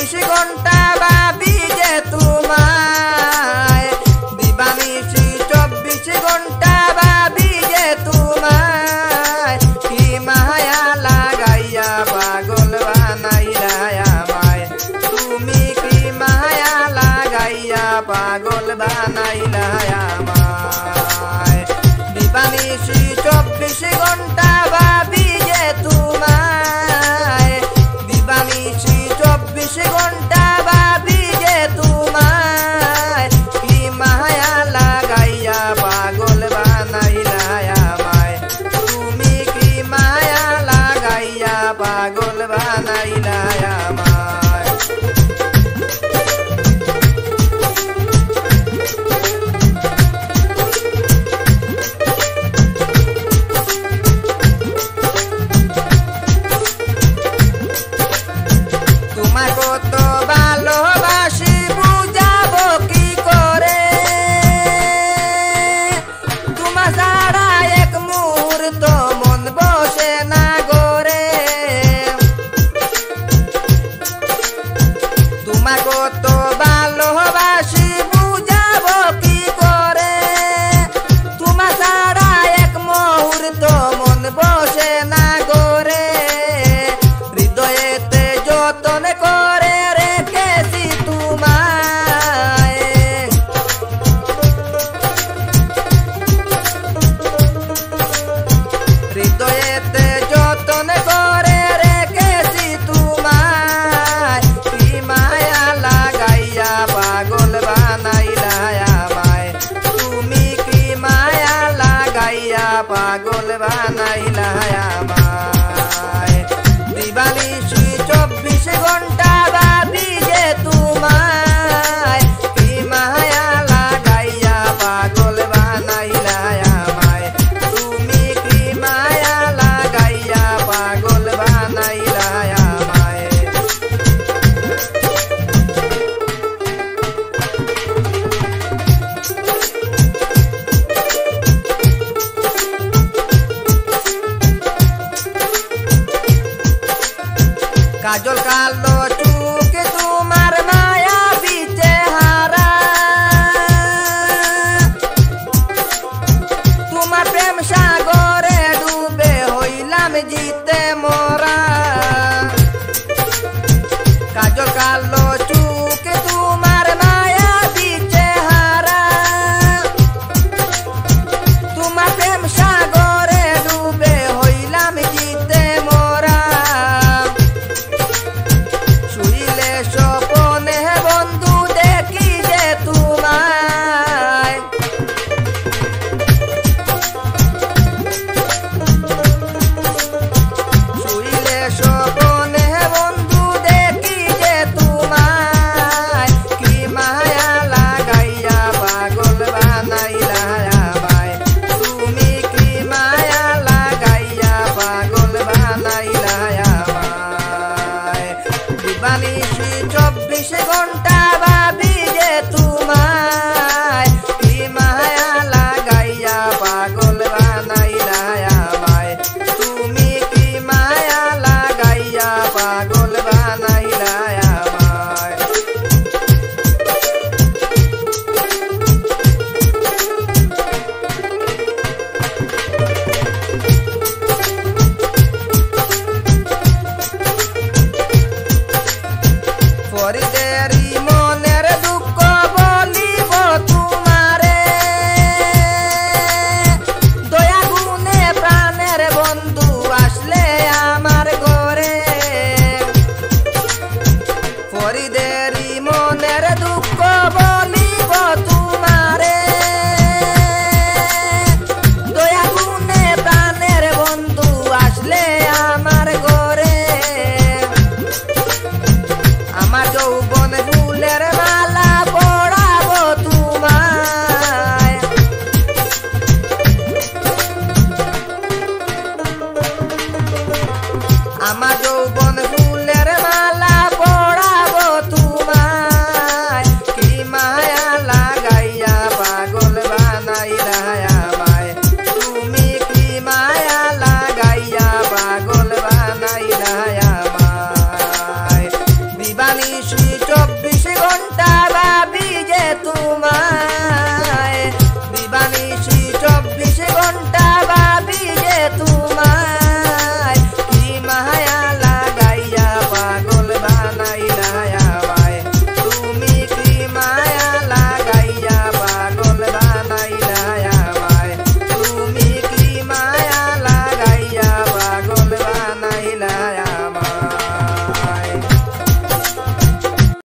ঘন্টা ভাবি যে তোমায় দিবানিশি 24 ঘন্টা ভাবি যে তোমায় কি মায়া লাগাইয়া পাগল বানাইলা আমায় তুমি কি মায়া লাগাইয়া পাগল বানাইলা আমায় দিবানিশি 24 ঘন্টা ভাবি যে তোমায় দিবানিশি 24 ঘন্টা ভাবি যে তোমায় কি মায়া লাগাইয়া পাগল বানাইলা আমায় তুমি কি মায়া লাগাইয়া পাগল বানাইলা আমায় তোমায় কত ভালোবাসি বুঝাবো কি করে তোমার ছাড়া এক মুহূর্ত মন বসে না গরে তোমায় কত ভালোবাসি বুঝাবো কি করে তোমার ছাড়া এক মুহূর্ত মন বসে না গরে হৃদয়েতে যতন করে রেখেছি তোমায় হৃদয়েতে যতন করে রেখেছি তোমায় কি মায়া লাগাইয়া পাগল বানাইলা আমায় তুমি কি মায়া লাগাইয়া পাগল বানাইলা আমায় দিবানিশি 24 ঘন্টা ভাবি যে তোমায় কি মায়া লাগাইয়া পাগল বানাইলা আমায় তুমি কি মায়া লাগাইয়া পাগল বানাইলা আমায় কাজল কালো চুকে তোমার মায়া বিচে হারা তোমার প্রেম সাগরে ডুবে হইলাম জি